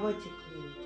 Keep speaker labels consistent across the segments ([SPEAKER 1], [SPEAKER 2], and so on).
[SPEAKER 1] 아버지 그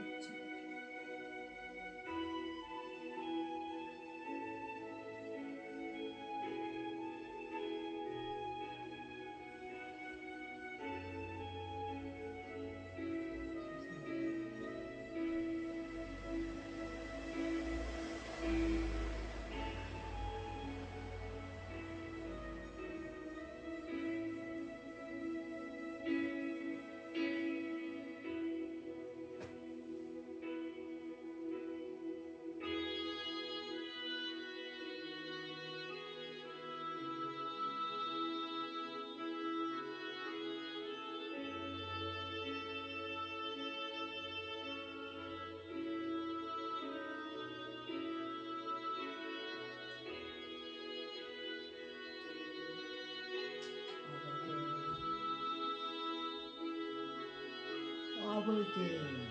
[SPEAKER 1] 제가 아버지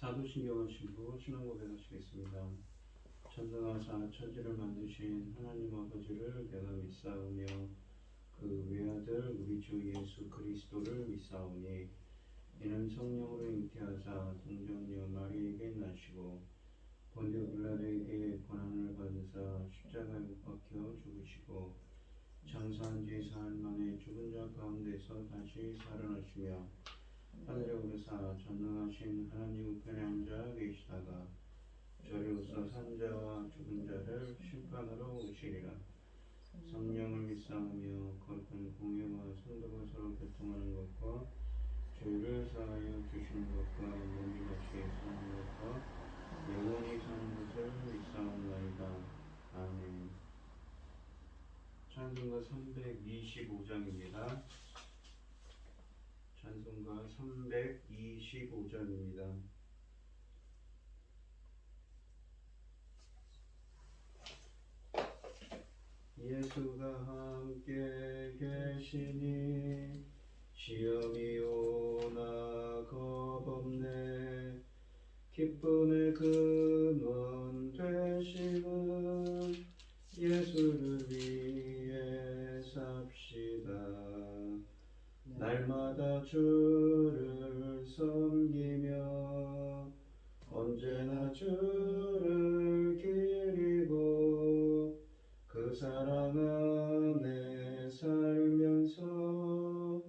[SPEAKER 1] 사도신경을 신부 신앙 고백하시겠습니다. 전능하사 천지를 만드신 하나님 아버지를 내가 믿사오며 그 외아들 우리 주 예수 그리스도를 믿사오니 이는 성령으로 잉태하사 동정녀 마리에게 나시고 본디오 빌라도에게 고난을 받으사 십자가에 못 박혀 죽으시고 장사한 지 사흘 만에 죽은 자 가운데서 다시 살아나시며 하늘에 오르사 전능하신 하나님 우편에 앉아 계시다가 저리로서 산자와 죽은 자를 심판하러 오시리라. 성령을 믿사오며 거룩한 공예와 성도가 서로 교통하는 것과 죄를 사하여 주시는 것과 몸이 다시 사는 것과 영원히 사는 것을 믿사옵나이다. 아멘. 찬송가 325장입니다. 찬송가 325장입니다. 예수가 함께 계시니 시험이 오나 겁없네. 기쁨의 근원 되시는 예수를 위해 삽시다. 날마다 주를 섬기며 언제나 주를 기리고 그 사랑 안에 살면서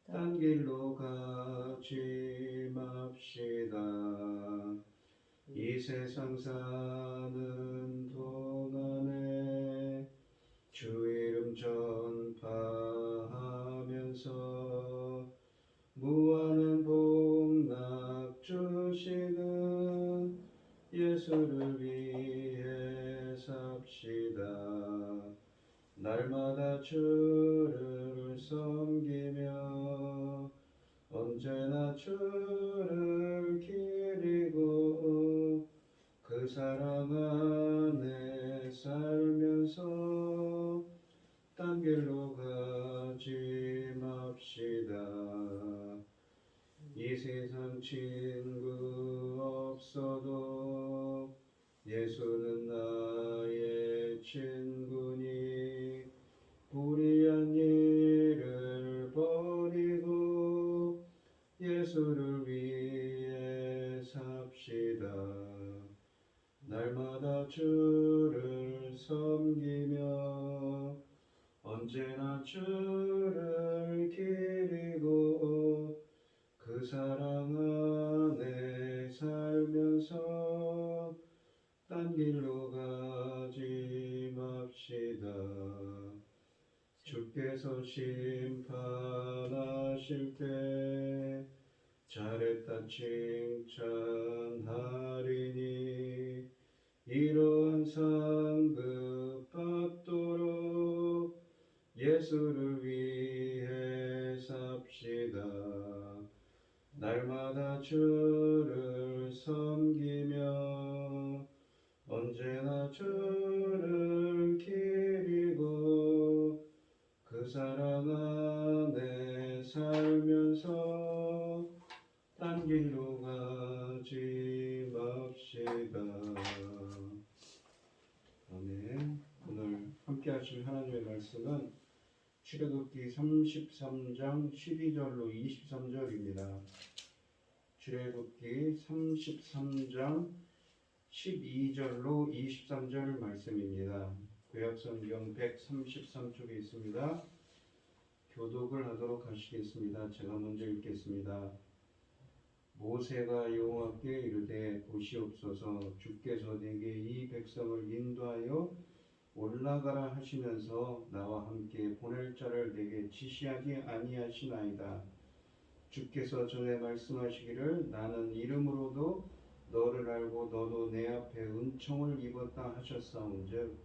[SPEAKER 1] 딴 길로 가지 맙시다. 이 세상 사는 동안에 주 이름 전파하면서 무한한 복락 주시는 예수를 위해 삽시다. 날마다 주를 섬기며 언제나 주를 기리고 그 사랑 안에 살면서 딴 길로 가지 맙시다. 이 세상 친구 없어도 예수는 나의 친구니 불의한 일을 버리고 예수를 위해 삽시다. 날마다 주를 섬기며 언제나 주를 기리고 그 사랑 안에 살면서 딴 길로 가지 맙시다. 주께서 심판하실 때 잘했다 칭찬하리니 이러한 상급 받도록 예수를 위해 삽시다. 날마다 주를 섬기며 언제나 주를 기리고 그 사랑 안에 살면서 딴 길로 가지 맙시다. 아멘. 오늘 함께 하실 하나님의 말씀은 출애굽기 33장 12절로 23절입니다. 출애굽기 33장 12절로 23절 말씀입니다. 구약성경 133쪽에 있습니다. 교독을 하도록 하시겠습니다. 제가 먼저 읽겠습니다. 모세가 여호와께 이르되 보시옵소서 주께서 내게 이 백성을 인도하여 올라가라 하시면서 나와 함께 보낼 자를 내게 지시하지 아니하시나이다. 주께서 전에 말씀하시기를 나는 이름으로도 너를 알고 너도 내 앞에 은총을 입었다 하셨사온즉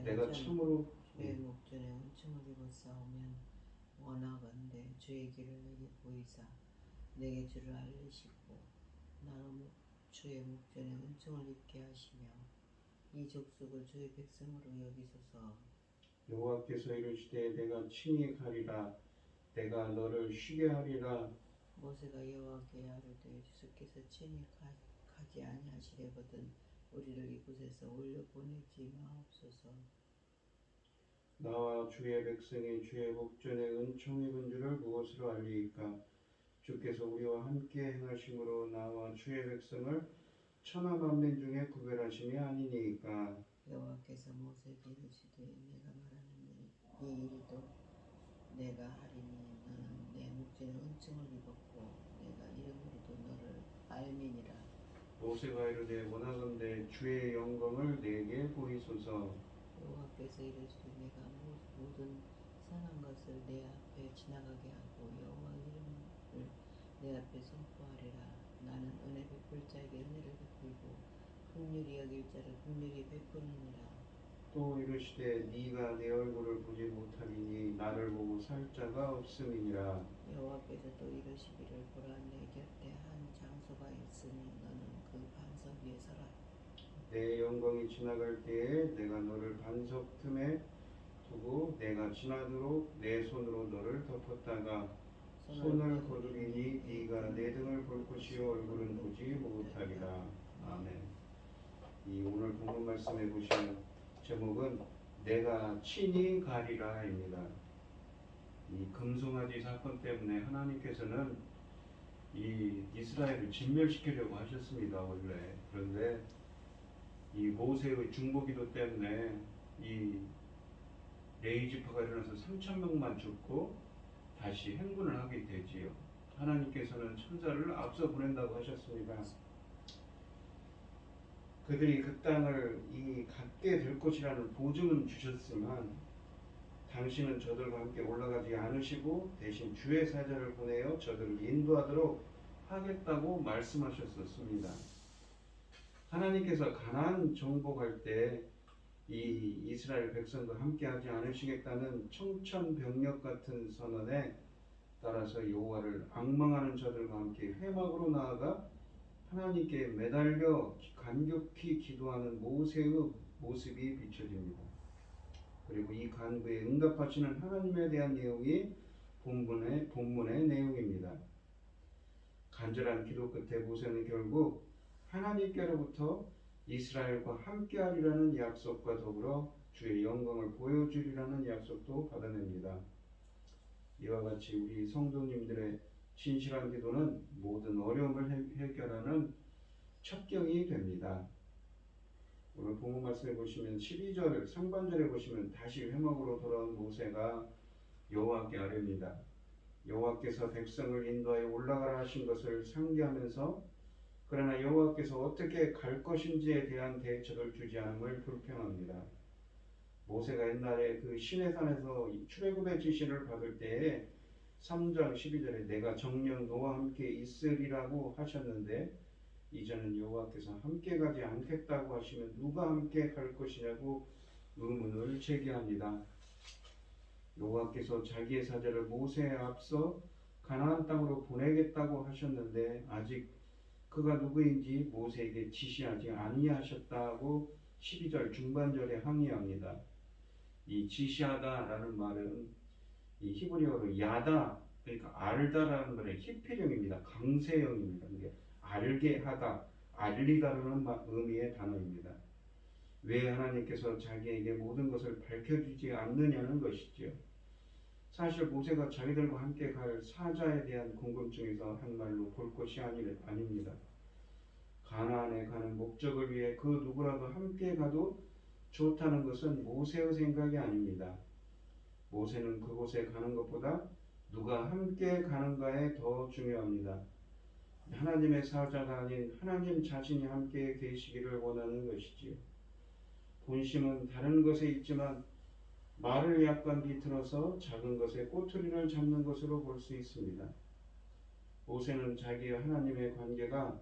[SPEAKER 1] 내가 참으로
[SPEAKER 2] 주의 목전에 은총을 입었사오면 원하건대 주의 길을 내게 보이사 내게 주를 알리시고 나로 주의 목전에 은총을 입게 하시며 이 족속을 주의 백성으로 여기소서.
[SPEAKER 1] 여호와께서 이르시되 내가 친히 가리라 내가 너를 쉬게 하리라
[SPEAKER 2] 모세가 여호와께 아뢰되 주께서 친히 가지 아니하시려거든 우리를 이곳에서 올려 보내지 마옵소서.
[SPEAKER 1] 나와 주의 백성이 주의 복전에 은총 입은 줄을 무엇으로 알리이까? 주께서 우리와 함께 행하심으로 나와 주의 백성을 천하 만민 중에 구별하심이 아니니까.
[SPEAKER 2] 여호와께서 모세에게 이르시되 내가 말하는 이 일도 내가 하리니 너는 내 목전에 은총을 입었고 내가 이름으로도 너를 알미니라.
[SPEAKER 1] 모세가 이르되 원하건대 주의 영광을 내게 보이소서.
[SPEAKER 2] 여호와께서 이르시되 내가 모든 선한 것을 내 앞에 지나가게 하고 여호와 이름을 내 앞에 선포하리라. 나는 은혜 베풀 자에게 은혜를 베풀고 긍휼히 여길 자를 긍휼히 베푸느니라.
[SPEAKER 1] 또 이르시되 네가 내 얼굴을 보지 못하리니 나를 보고 살 자가 없음이니라.
[SPEAKER 2] 여호와께서 또 이르시기를 보라 내 곁에 한 장소가 있으니 너는 그 반석 위에 서라.
[SPEAKER 1] 내 영광이 지나갈 때에 내가 너를 반석 틈에 두고 내가 지나도록 내 손으로 너를 덮었다가 손을 거두리니 네가 내 등을 볼 것이요 얼굴은 보지 못하리라. 아멘. 이 오늘 본문 말씀해 보시는 제목은 내가 친히 가리라입니다. 이 금송아지 사건 때문에 하나님께서는 이 이스라엘을 진멸시키려고 하셨습니다. 원래. 그런데 이 모세의 중보기도 때문에 이 레위 지파가 일어나서 3,000명만 죽고 다시 행군을 하게 되지요. 하나님께서는 천사를 앞서 보낸다고 하셨습니다. 그들이 그 땅을 갖게 될 것이라는 보증은 주셨지만 당신은 저들과 함께 올라가지 않으시고 대신 주의 사자를 보내어 저들을 인도하도록 하겠다고 말씀하셨었습니다. 하나님께서 가나안 정복할 때 이 이스라엘 백성과 함께하지 않으시겠다는 청천벽력 같은 선언에 따라서 여호와를 앙망하는 저들과 함께 회막으로 나아가 하나님께 매달려 간격히 기도하는 모세의 모습이 비춰집니다. 그리고 이 간구에 응답하시는 하나님에 대한 내용이 본문의 내용입니다. 간절한 기도 끝에 모세는 결국 하나님께로부터 이스라엘과 함께하리라는 약속과 더불어 주의 영광을 보여주리라는 약속도 받아냅니다. 이와 같이 우리 성도님들의 진실한 기도는 모든 어려움을 해결하는 첩경이 됩니다. 오늘 본문 말씀해 보시면 12절 상반절에 보시면 다시 회막으로 돌아온 모세가 여호와께 아뢰니다. 여호와께서 백성을 인도하여 올라가라 하신 것을 상기하면서 그러나 여호와께서 어떻게 갈 것인지에 대한 대책을 주지 않음을 불평합니다. 모세가 옛날에 그 시내산에서 출애굽의 지시를 받을 때에 3장 12절에 내가 정녕 너와 함께 있으리라고 하셨는데 이제는 여호와께서 함께 가지 않겠다고 하시면 누가 함께 갈 것이냐고 의문을 제기합니다. 여호와께서 자기의 사자를 모세에 앞서 가나안 땅으로 보내겠다고 하셨는데 아직 그가 누구인지 모세에게 지시하지 아니하셨다고 12절 중반절에 항의합니다. 이 지시하다라는 말은 이 히브리어로 야다, 그러니까 알다라는 말의 히피령입니다. 강세형입니다. 이게 알게 하다, 알리다라는 의미의 단어입니다. 왜 하나님께서 자기에게 모든 것을 밝혀주지 않느냐는 것이지요. 사실 모세가 자기들과 함께 갈 사자에 대한 궁금증에서 한 말로 볼 것이 아닙니다. 가나안에 가는 목적을 위해 그 누구라도 함께 가도 좋다는 것은 모세의 생각이 아닙니다. 모세는 그곳에 가는 것보다 누가 함께 가는가에 더 중요합니다. 하나님의 사자가 아닌 하나님 자신이 함께 계시기를 원하는 것이지요. 본심은 다른 것에 있지만 말을 약간 비틀어서 작은 것에 꼬투리를 잡는 것으로 볼 수 있습니다. 모세는 자기와 하나님의 관계가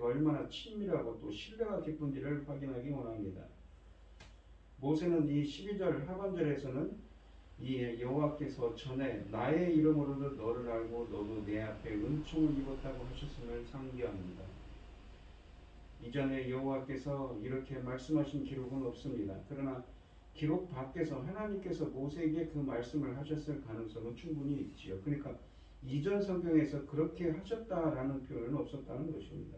[SPEAKER 1] 얼마나 친밀하고 또 신뢰가 깊은지를 확인하기 원합니다. 모세는 이 12절 하반절에서는 이 여호와께서 전에 나의 이름으로도 너를 알고 너도 내 앞에 은총을 입었다고 하셨음을 상기합니다. 이전에 여호와께서 이렇게 말씀하신 기록은 없습니다. 그러나 기록 밖에서 하나님께서 모세에게 그 말씀을 하셨을 가능성은 충분히 있지요. 그러니까 이전 성경에서 그렇게 하셨다라는 표현은 없었다는 것입니다.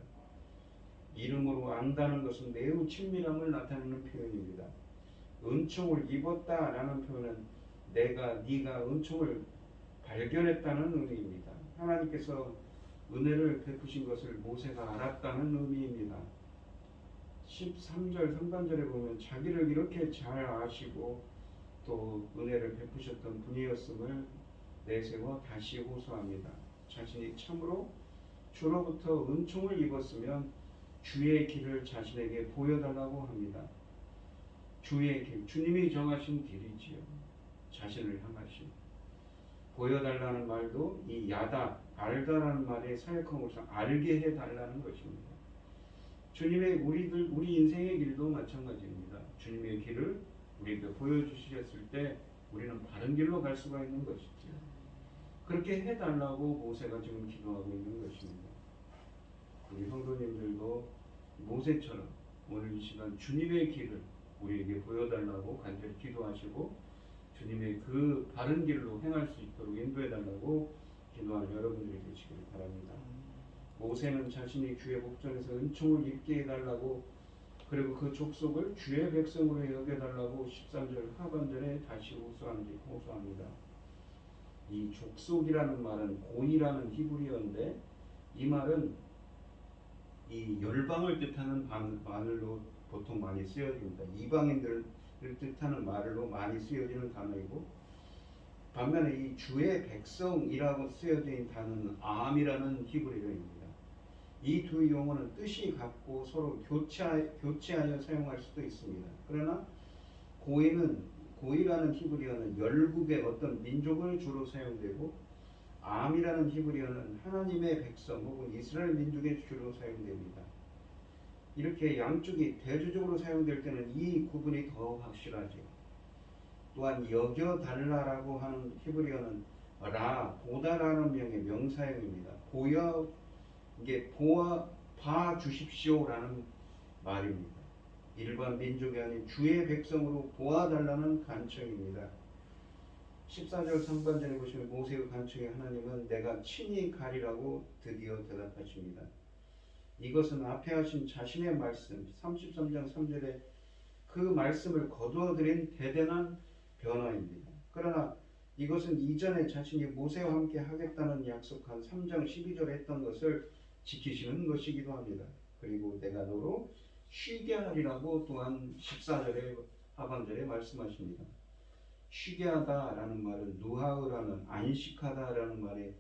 [SPEAKER 1] 이름으로 안다는 것은 매우 친밀함을 나타내는 표현입니다. 은총을 입었다라는 표현은 네가 은총을 발견했다는 의미입니다. 하나님께서 은혜를 베푸신 것을 모세가 알았다는 의미입니다. 13절 상반절에 보면 자기를 이렇게 잘 아시고 또 은혜를 베푸셨던 분이었음을 내세워 다시 호소합니다. 자신이 참으로 주로부터 은총을 입었으면 주의 길을 자신에게 보여달라고 합니다. 주의 길, 주님이 정하신 길이지요. 자신을 향하신. 보여달라는 말도 이 야다, 알다라는 말의 사역함으로써 알게 해달라는 것입니다. 주님의 우리 인생의 길도 마찬가지입니다. 주님의 길을 우리에게 보여주셨을 때 우리는 바른 길로 갈 수가 있는 것이죠. 그렇게 해달라고 모세가 지금 기도하고 있는 것입니다. 우리 성도님들도 모세처럼 오늘 이 시간 주님의 길을 우리에게 보여달라고 간절히 기도하시고 주님의 그 바른 길로 행할 수 있도록 인도해달라고 기도하는 여러분들이 되시길 바랍니다. 모세는 자신이 주의 목전에서 은총을 입게 해달라고 그리고 그 족속을 주의 백성으로 여겨달라고 13절 하반절에 다시 호소합니다. 이 족속이라는 말은 고이라는 히브리어인데 이 말은 이 열방을 뜻하는 말로 보통 많이 쓰여집니다. 이방인들을 뜻하는 말로 많이 쓰여지는 단어이고 반면에 이 주의 백성이라고 쓰여진 단어는 암이라는 히브리어입니다. 이 두 용어는 뜻이 같고 서로 교체하여 사용할 수도 있습니다. 그러나 고이라는 히브리어는 열국의 어떤 민족을 주로 사용되고 암이라는 히브리어는 하나님의 백성 혹은 이스라엘 민족의 주로 사용됩니다. 이렇게 양쪽이 대조적으로 사용될 때는 이 구분이 더 확실하죠. 또한 여겨달라라고 하는 히브리어는 보다라는 명의 명사형입니다. 이게 봐주십시오라는 말입니다. 일반 민족이 아닌 주의 백성으로 보아달라는 간청입니다. 14절 상반절에 보시면 모세의 간청에 하나님은 내가 친히 가리라고 드디어 대답하십니다. 이것은 앞에 하신 자신의 말씀 33장 3절에 그 말씀을 거두어들인 대단한 변화입니다. 그러나 이것은 이전에 자신이 모세와 함께 하겠다는 약속한 3장 12절에 했던 것을 지키시는 것이기도 합니다. 그리고 내가 너로 쉬게 하리라고 또한 14절에 하반절에 말씀하십니다. 쉬게 하다라는 말은 누하으라는 안식하다라는 말의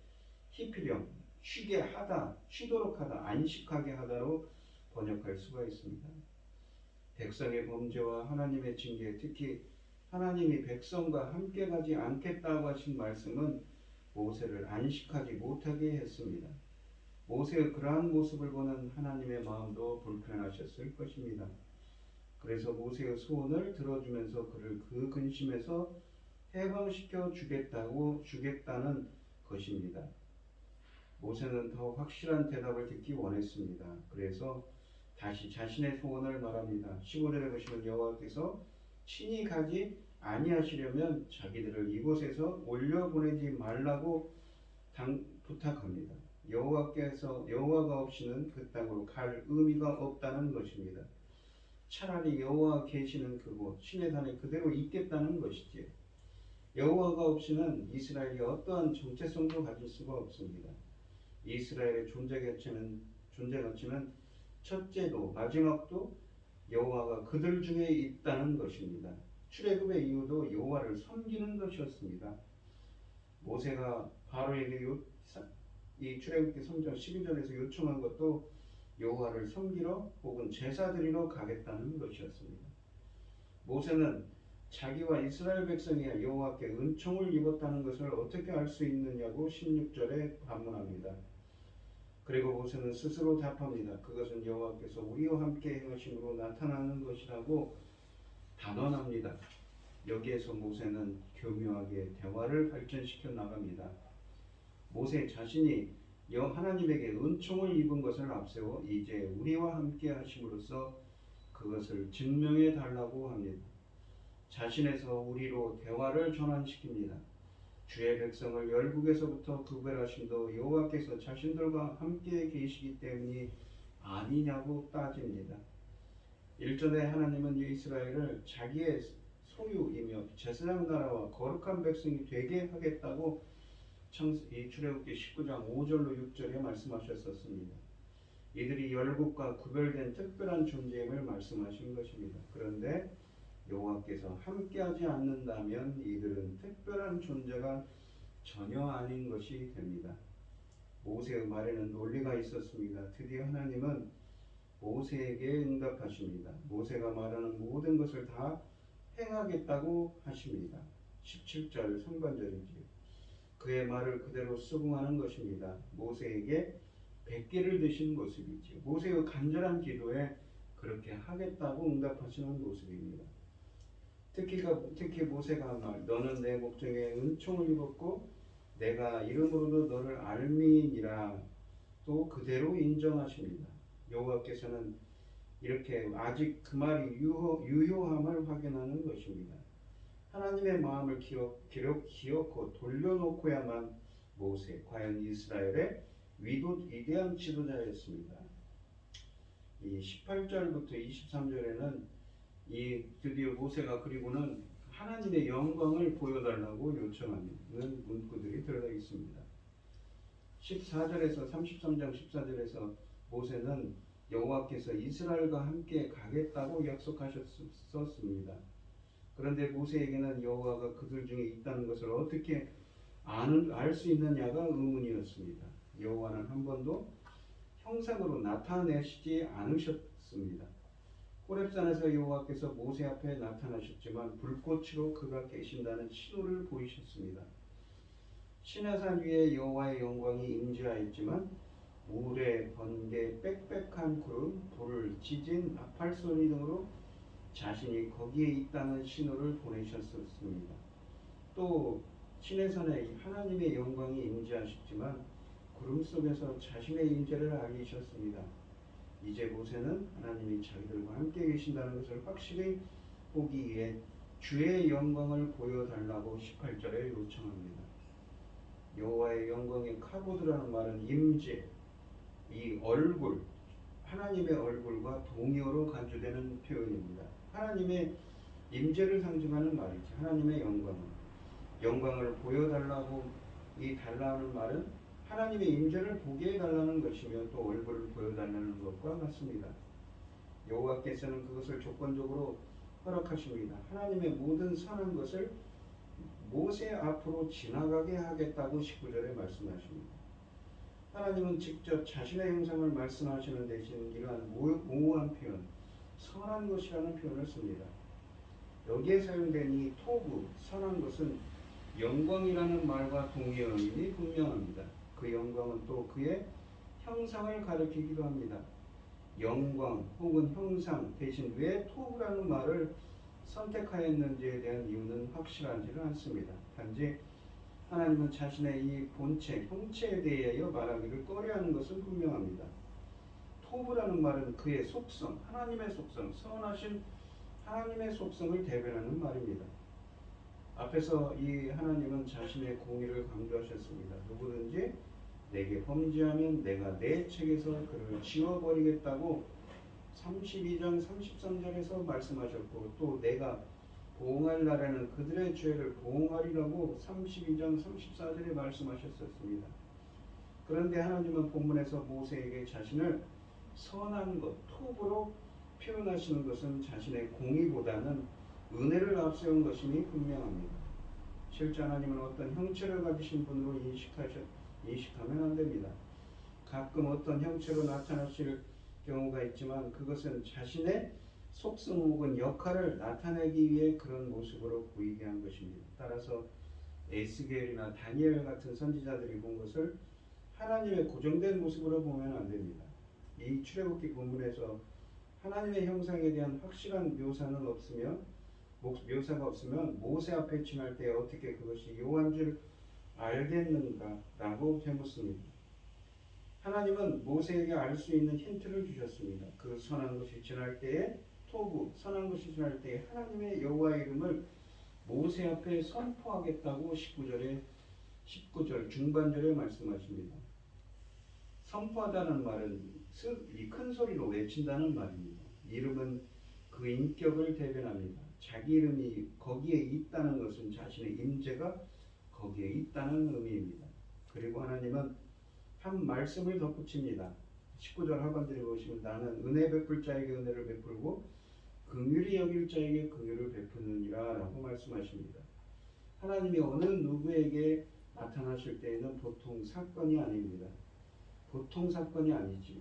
[SPEAKER 1] 히피령 쉬게 하다, 쉬도록 하다, 안식하게 하다로 번역할 수가 있습니다. 백성의 범죄와 하나님의 징계, 특히 하나님이 백성과 함께 가지 않겠다고 하신 말씀은 모세를 안식하지 못하게 했습니다. 모세의 그러한 모습을 보는 하나님의 마음도 불편하셨을 것입니다. 그래서 모세의 소원을 들어주면서 그를 그 근심에서 해방시켜 주겠다는 것입니다. 모세는 더 확실한 대답을 듣기 원했습니다. 그래서 다시 자신의 소원을 말합니다. 15절에 보시면 여호와께서 친히 가지 아니하시려면 자기들을 이곳에서 올려보내지 말라고 부탁합니다. 여호와가 없이는 그 땅으로 갈 의미가 없다는 것입니다. 차라리 여호와 계시는 그곳 신의 산에 그대로 있겠다는 것이지요. 여호와가 없이는 이스라엘이 어떠한 정체성도 가질 수가 없습니다. 이스라엘의 존재 가치는 첫째도 마지막도 여호와가 그들 중에 있다는 것입니다. 출애굽의 이유도 여호와를 섬기는 것이었습니다. 모세가 바로에게 이 출애굽기 3장 12절에서 요청한 것도 여호와를 섬기러 혹은 제사 드리러 가겠다는 것이었습니다. 모세는 자기와 이스라엘 백성이 여호와께 은총을 입었다는 것을 어떻게 알 수 있느냐고 16절에 반문합니다. 그리고 모세는 스스로 답합니다. 그것은 여호와께서 우리와 함께 행하심으로 나타나는 것이라고 단언합니다. 여기에서 모세는 교묘하게 대화를 발전시켜 나갑니다. 모세 자신이 하나님에게 은총을 입은 것을 앞세워 이제 우리와 함께 하심으로써 그것을 증명해 달라고 합니다. 자신에서 우리로 대화를 전환시킵니다. 주의 백성을 열국에서부터 구별하심도 여호와께서 자신들과 함께 계시기 때문이 아니냐고 따집니다. 일전에 하나님은 이스라엘을 자기의 소유이며 제사장 나라와 거룩한 백성이 되게 하겠다고 이 출애굽기 19장 5절로 6절에 말씀하셨었습니다. 이들이 열국과 구별된 특별한 존재임을 말씀하신 것입니다. 그런데 여호와께서 함께하지 않는다면 이들은 특별한 존재가 전혀 아닌 것이 됩니다. 모세의 말에는 논리가 있었습니다. 드디어 하나님은 모세에게 응답하십니다. 모세가 말하는 모든 것을 다 행하겠다고 하십니다. 17절 상반절이지요. 그의 말을 그대로 수긍하는 것입니다. 모세에게 백기를 드신 모습이지요. 모세의 간절한 기도에 그렇게 하겠다고 응답하시는 모습입니다. 특히 모세가 말, 너는 내 목전에 은총을 입었고 내가 이름으로도 너를 알미니라 또 그대로 인정하십니다. 여호와께서는 이렇게 아직 그 말이 유효함을 확인하는 것입니다. 하나님의 마음을 기어코 돌려놓고야만 모세, 과연 이스라엘의 위대한 지도자였습니다. 이 18절부터 23절에는 드디어 모세가 그리고는 하나님의 영광을 보여달라고 요청하는 문구들이 들어가 있습니다. 14절에서 33장 14절에서 모세는 여호와께서 이스라엘과 함께 가겠다고 약속하셨습니다. 그런데 모세에게는 여호와가 그들 중에 있다는 것을 어떻게 알 수 있느냐가 의문이었습니다. 여호와는 한 번도 형상으로 나타내시지 않으셨습니다. 호렙산에서 여호와께서 모세 앞에 나타나셨지만 불꽃으로 그가 계신다는 신호를 보이셨습니다. 시내산 위에 여호와의 영광이 임재하였지만 우레, 번개, 빽빽한 구름, 불, 지진, 나팔 소리 등으로 자신이 거기에 있다는 신호를 보내셨습니다. 또 시내산에 하나님의 영광이 임재하셨지만 구름 속에서 자신의 임재를 알리셨습니다. 이제 모세는 하나님이 자기들과 함께 계신다는 것을 확실히 보기 위해 주의 영광을 보여달라고 18절에 요청합니다. 여호와의 영광의 카보드라는 말은 임재, 이 얼굴, 하나님의 얼굴과 동의어로 간주되는 표현입니다. 하나님의 임재를 상징하는 말이죠. 하나님의 영광을 보여달라고 이 달라는 말은 하나님의 임재를 보게 해달라는 것이며 또 얼굴을 보여달라는 것과 같습니다. 여호와께서는 그것을 조건적으로 허락하십니다. 하나님의 모든 선한 것을 모세 앞으로 지나가게 하겠다고 19절에 말씀하십니다. 하나님은 직접 자신의 형상을 말씀하시는 대신 이러한 모호한 표현, 선한 것이라는 표현을 씁니다. 여기에 사용된 이 토부, 선한 것은 영광이라는 말과 동의어임이 분명합니다. 그 영광은 또 그의 형상을 가리키기도 합니다. 영광 혹은 형상 대신 왜 토부라는 말을 선택하였는지에 대한 이유는 확실하지는 않습니다. 단지 하나님은 자신의 이 본체, 형체에 대하여 말하기를 꺼려하는 것은 분명합니다. 토부라는 말은 그의 속성, 하나님의 속성, 선하신 하나님의 속성을 대변하는 말입니다. 앞에서 이 하나님은 자신의 공의를 강조하셨습니다. 누구든지 내게 범죄하면 내가 내 책에서 그를 지워버리겠다고 32장 33절에서 말씀하셨고 또 내가 보응할 날에는 그들의 죄를 보응하리라고 32장 34절에 말씀하셨었습니다. 그런데 하나님은 본문에서 모세에게 자신을 선한 것, 토부로 표현하시는 것은 자신의 공의보다는 은혜를 앞세운 것임이 분명합니다. 실제 하나님은 어떤 형체를 가지신 분으로 인식하면 안 됩니다. 가끔 어떤 형체로 나타나실 경우가 있지만 그것은 자신의 속성 혹은 역할을 나타내기 위해 그런 모습으로 보이게 한 것입니다. 따라서 에스겔이나 다니엘 같은 선지자들이 본 것을 하나님의 고정된 모습으로 보면 안 됩니다. 이 출애굽기 본문에서 하나님의 형상에 대한 확실한 묘사가 없으면 모세 앞에 지날 때 어떻게 그것이 요한 줄 알겠는가라고 되묻습니다. 하나님은 모세에게 알 수 있는 힌트를 주셨습니다. 그 선한 것이 지날 때에 토부, 선한 것이 지날 때에 하나님의 여호와의 이름을 모세 앞에 선포하겠다고 19절에 19절 중반절에 말씀하십니다. 선포하다는 말은 이 큰 소리로 외친다는 말입니다. 이름은 그 인격을 대변합니다. 자기 이름이 거기에 있다는 것은 자신의 임재가 거기에 있다는 의미입니다. 그리고 하나님은 한 말씀을 덧붙입니다. 19절 하반절에 보시면 나는 은혜 베풀 자에게 은혜를 베풀고 긍휼히 여길 자에게 긍휼을 베푸느니라 라고 말씀하십니다. 하나님이 어느 누구에게 나타나실 때에는 보통 사건이 아닙니다. 보통 사건이 아니지요.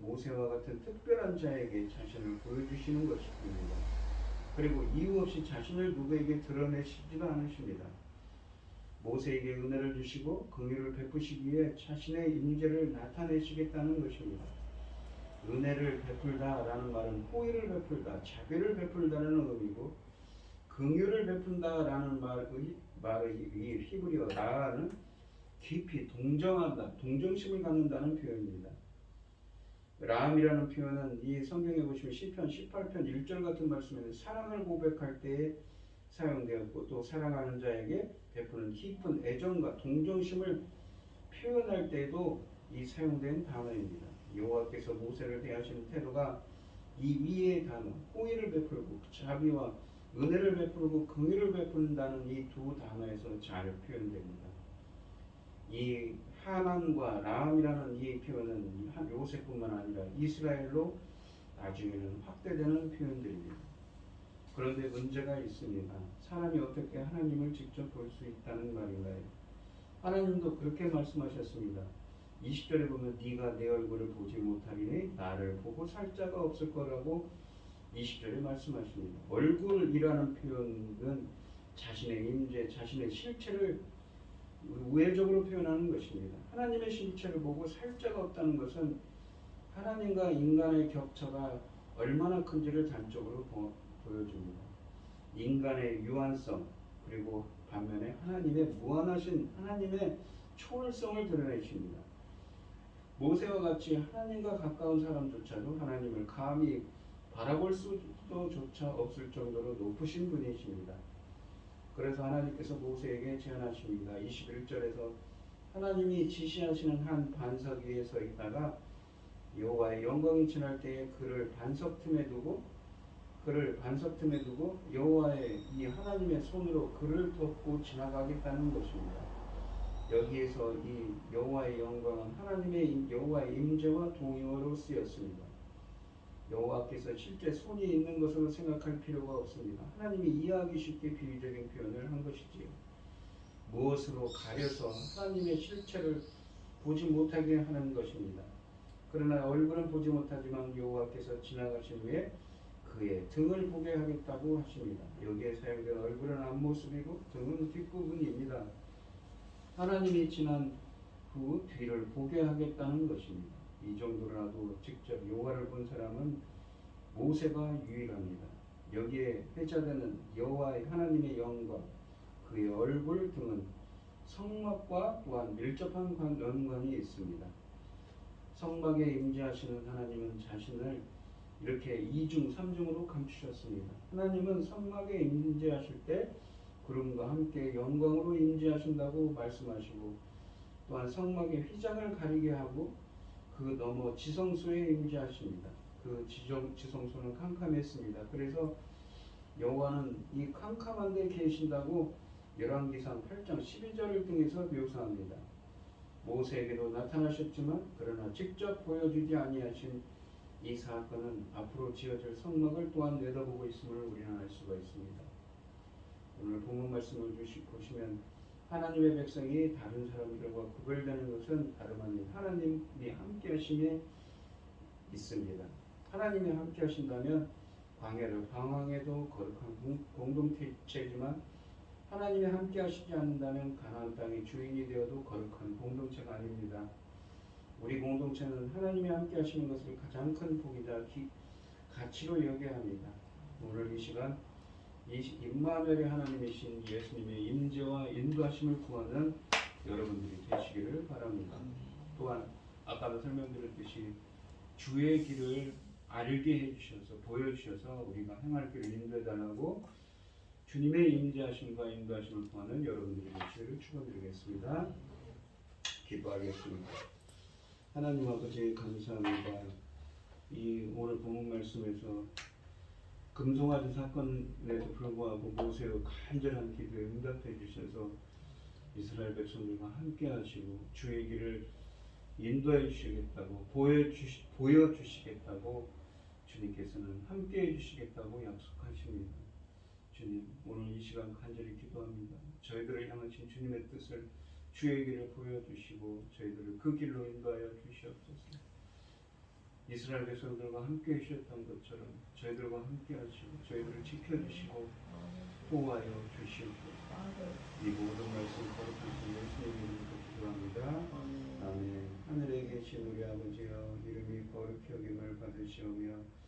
[SPEAKER 1] 모세와 같은 특별한 자에게 자신을 보여주시는 것입니다. 그리고 이유 없이 자신을 누구에게 드러내시지도 않으십니다. 모세에게 은혜를 주시고 긍휼을 베푸시기 위해 자신의 임재를 나타내시겠다는 것입니다. 은혜를 베풀다라는 말은 호의를 베풀다, 자비를 베풀다는 의미고 긍휼을 베푼다라는 말의 이 히브리어 라는 깊이 동정한다, 동정심을 갖는다는 표현입니다. 라함이라는 표현은 이 성경에 보시면 시편 18편 1절 같은 말씀에는 사랑을 고백할 때에 사용되었고 또 사랑하는 자에게 베푸는 깊은 애정과 동정심을 표현할 때에도 이 사용된 단어입니다. 여호와께서 모세를 대하시는 태도가 이 위의 단어 호의를 베풀고 자비와 은혜를 베풀고 긍휼을 베푼다는 이 두 단어에서 잘 표현됩니다. 이 하난과 라함이라는 이 표현은 요셉뿐만 아니라 이스라엘로 나중에는 확대되는 표현들입니다. 그런데 문제가 있습니다. 사람이 어떻게 하나님을 직접 볼 수 있다는 말인가요? 하나님도 그렇게 말씀하셨습니다. 20절에 보면 네가 내 얼굴을 보지 못하리니 나를 보고 살 자가 없을 거라고 20절에 말씀하십니다. 얼굴이라는 표현은 자신의 임재, 자신의 실체를 우회적으로 표현하는 것입니다. 하나님의 실체를 보고 살 자가 없다는 것은 하나님과 인간의 격차가 얼마나 큰지를 단적으로 보여줍니다. 인간의 유한성 그리고 반면에 하나님의 무한하신 하나님의 초월성을 드러내십니다. 모세와 같이 하나님과 가까운 사람조차도 하나님을 감히 바라볼 수도조차 없을 정도로 높으신 분이십니다. 그래서 하나님께서 모세에게 제안하십니다. 21절에서 하나님이 지시하시는 한 반석 위에 서 있다가 여호와의 영광이 지날 때에 그를 반석 틈에 두고 여호와의 이 하나님의 손으로 그를 덮고 지나가겠다는 것입니다. 여기에서 이 여호와의 영광은 여호와의 임재와 동의어로 쓰였습니다. 여호와께서 실제 손이 있는 것으로 생각할 필요가 없습니다. 하나님이 이해하기 쉽게 비유적인 표현을 한 것이지요. 무엇으로 가려서 하나님의 실체를 보지 못하게 하는 것입니다. 그러나 얼굴은 보지 못하지만 여호와께서 지나가신 후에 그의 등을 보게 하겠다고 하십니다. 여기에 사용된 얼굴은 앞모습이고 등은 뒷부분입니다. 하나님이 지난 후 뒤를 보게 하겠다는 것입니다. 이 정도라도 직접 여호와를 본 사람은 모세가 유일합니다. 여기에 회자되는 여호와의 하나님의 영광, 그의 얼굴 등은 성막과 또한 밀접한 연관이 있습니다. 성막에 임재하시는 하나님은 자신을 이렇게 2중, 3중으로 감추셨습니다. 하나님은 성막에 임재하실 때 구름과 함께 영광으로 임재하신다고 말씀하시고 또한 성막의 휘장을 가리게 하고 그 너머 지성소에 임재하십니다. 그 지성소는 캄캄했습니다. 그래서 여호와는 이 캄캄한 데 계신다고 열왕기상 8장 12절을 통해서 묘사합니다. 모세에게도 나타나셨지만 그러나 직접 보여주지 아니하신 이 사건은 앞으로 지어질 성막을 또한 내다보고 있음을 우리는 알 수가 있습니다. 오늘 본문 말씀을 보시면 하나님의 백성이 다른 사람들과 구별되는 것은 다름 아닌 하나님이 함께 하심에 있습니다. 하나님이 함께 하신다면 광야를 방황해도 거룩한 공동체지만 하나님이 함께 하시지 않는다면 가나안 땅의 주인이 되어도 거룩한 공동체가 아닙니다. 우리 공동체는 하나님이 함께 하시는 것을 가장 큰 복이자 가치로 여겨야 합니다. 오늘 이 시간 임마누엘의 하나님이신 예수님의 임재와 인도하심을 구하는 여러분들이 되시기를 바랍니다. 또한 아까도 설명드렸듯이 주의 길을 알게 해주셔서 보여주셔서 우리가 행할 길을 인도해달라고 주님의 임재하심과 인도하심을 구하는 여러분들의 되시기를 축원드리겠습니다. 기도하겠습니다. 하나님 아버지 감사합니다. 이 오늘 본문 말씀에서 금송아지 사건에도 불구하고 모세의 간절한 기도에 응답해 주셔서 이스라엘 백성들과 함께 하시고 주의 길을 인도해 주시겠다고 보여주시겠다고 주님께서는 함께 해주시겠다고 약속하십니다. 주님, 오늘 이 시간 간절히 기도합니다. 저희들을 향하신 주님의 뜻을 주의 길을 보여주시고 저희들을 그 길로 인도하여 주시옵소서. 이스라엘 백성들과 함께 하셨던 것처럼 저희들과 함께 하시고 저희들을 지켜주시고 보호하여 주시옵소서. 이 모든 말씀 거룩한 예수님 이름으로 기도합니다. 아멘. 하늘에 계신 우리 아버지여, 이름이 거룩히 여김을 받으시오며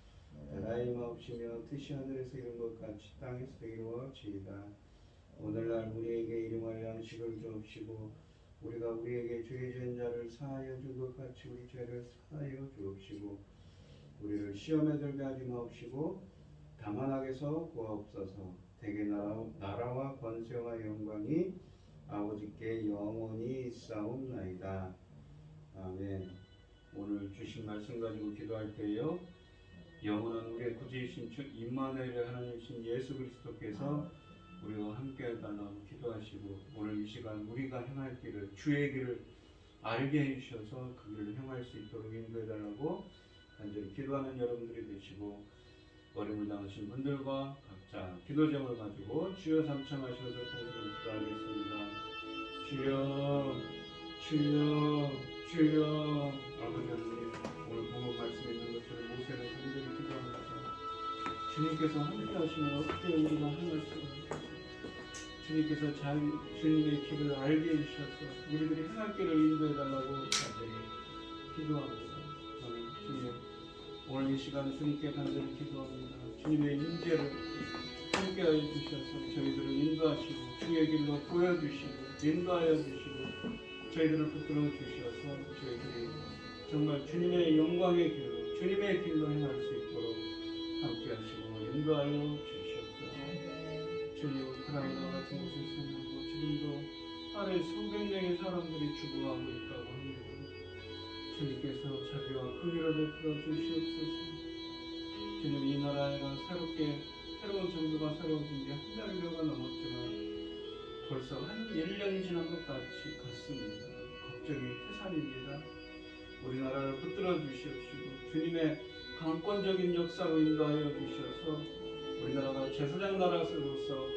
[SPEAKER 1] 나라의 마옵시며 뜻이 하늘에서 이룬 것 같이 땅에서 이루어지이다. 오늘날 우리에게 일용할 양식을 주옵시고 우리가 우리에게 죄 지은 자를 사하여 준 것 같이 우리 죄를 사하여 주옵시고 우리를 시험에 들게 하지 마옵시고 다만 악에서 구하옵소서. 대개 나라와 권세와 영광이 아버지께 영원히 있사옵나이다. 아멘. 오늘 주신 말씀 가지고 기도할 때요, 영원한 우리의 구주이신 주 임마누엘의 하나님이신 예수 그리스도께서 우리와 함께 해달라고 기도하시고 오늘 이 시간 우리가 행할 길을 주의 길을 알게 해주셔서 그 길을 행할 수 있도록 인도해달라고 간절히 기도하는 여러분들이 되시고 어려움을 당하신 분들과 각자 기도 제목을 가지고 주여 삼창하셔서 통성을 기도하겠습니다. 주여 주여 주여. 아버지 하나님, 오늘 본문 말씀에 있는 것처럼 모세는 간절히 기도합니다. 주님께서 함께 하시면 어떻게 우리가 행할 수 있습니까? 주님께서 주님의 길을 알게 해주셔서 우리들이 행할 길을 인도해달라고 간절히 기도합니다. 저는 주님, 오늘 이 시간 주님께 간절히 기도합니다. 주님의 임재를 함께하여 주셔서 저희들을 인도하시고 주의 길로 보여주시고 인도하여 주시고 저희들을 붙들어 주셔서 저희들이 정말 주님의 영광의 길로 주님의 길로 행할 수 있도록 함께하시고 인도하여 주시옵소서. 주님, 우크라이나 같은 곳에서 지금도 아래 수백 명의 사람들이 죽어가고 있다고 합니다. 주님께서 자비와 긍휼을 베풀어 주시옵소서. 주님, 이 나라가 새로운 정부가 세워진 지 한 달여가 넘었지만 벌써 한 1년이 지난 것 같습니다. 걱정이 태산입니다. 우리나라를 붙들어 주시옵시고 주님의 강권적인 역사로 인도하여 주셔서 우리나라가 제사장 나라로서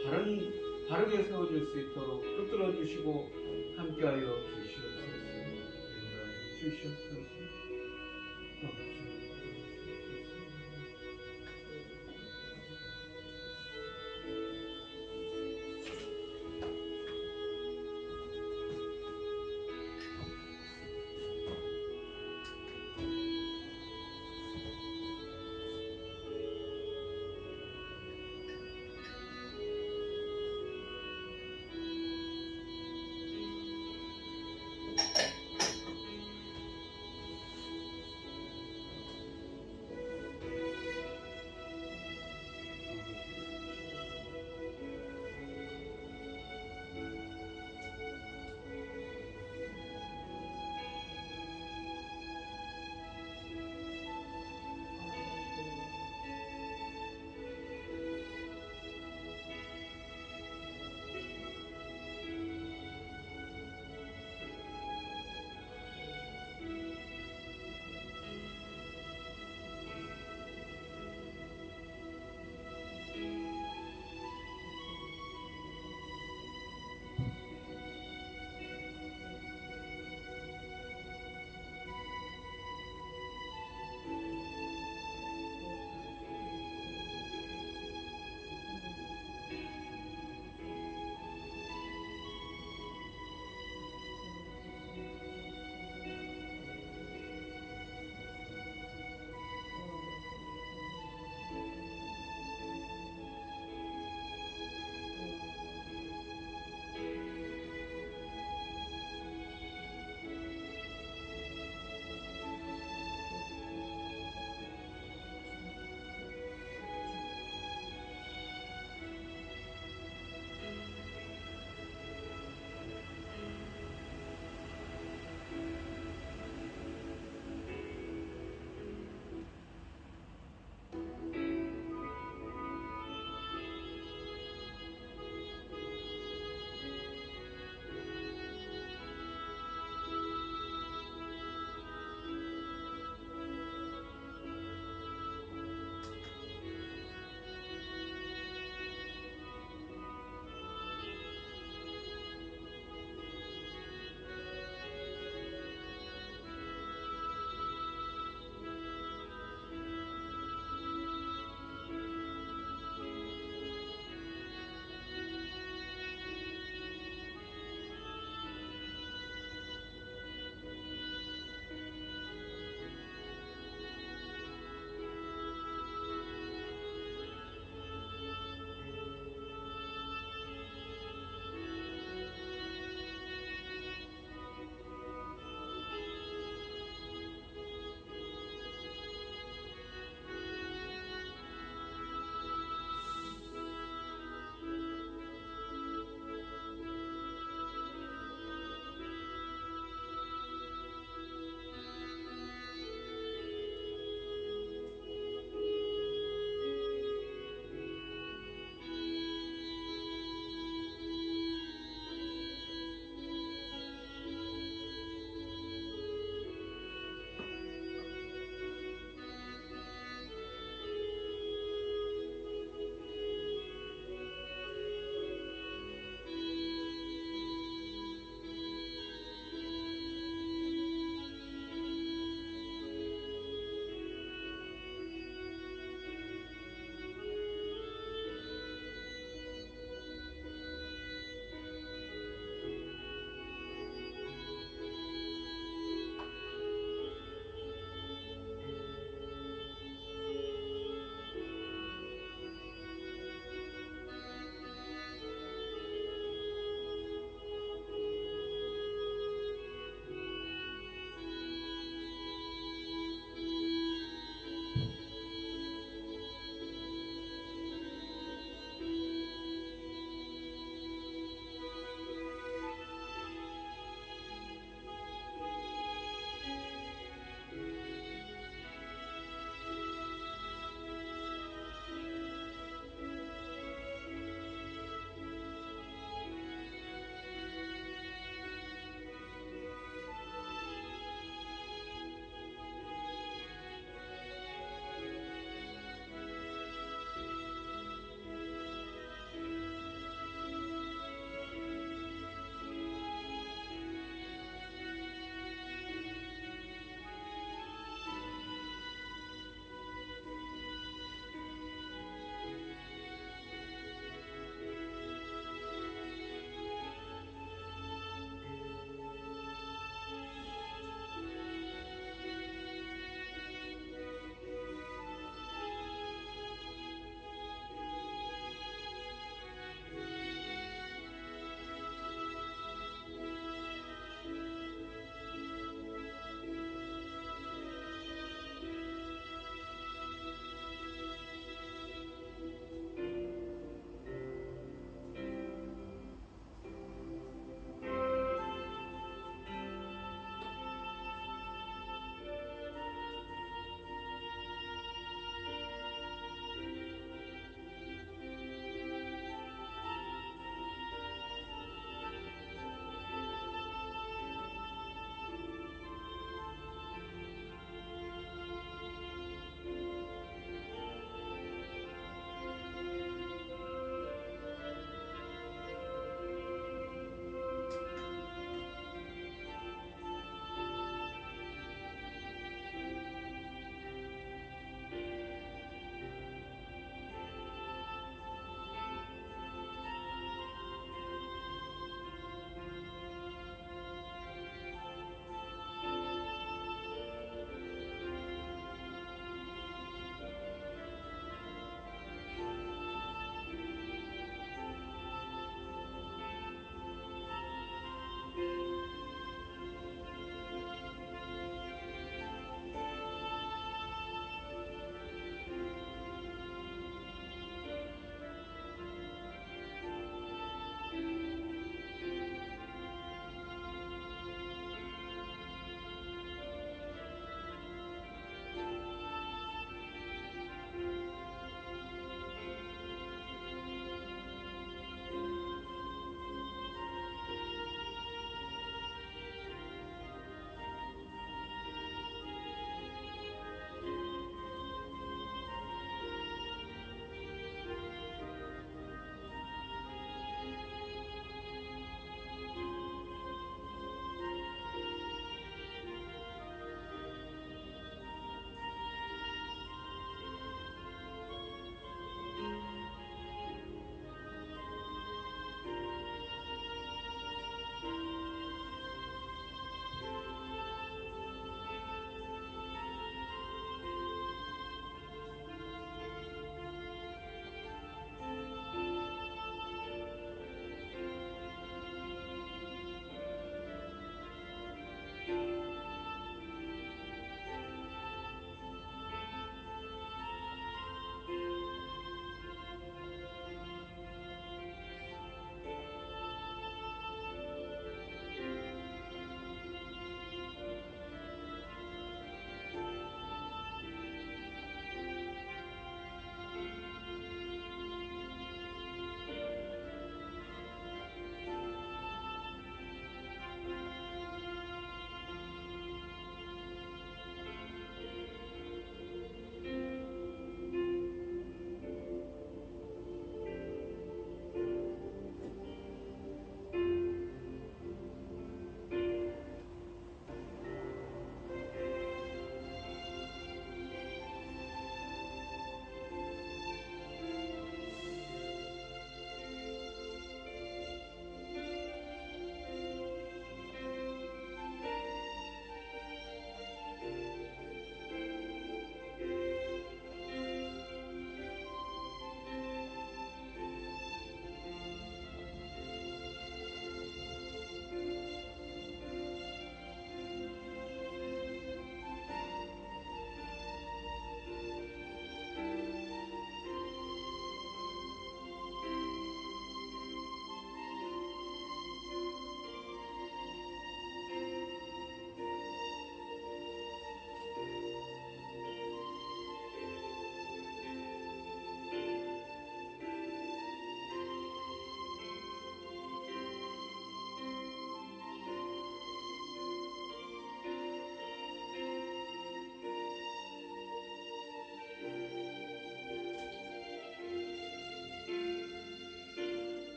[SPEAKER 1] 바르게 세워질 수 있도록 붙들어 주시고 함께하여 주시옵소서. 인도하여 주시옵소서.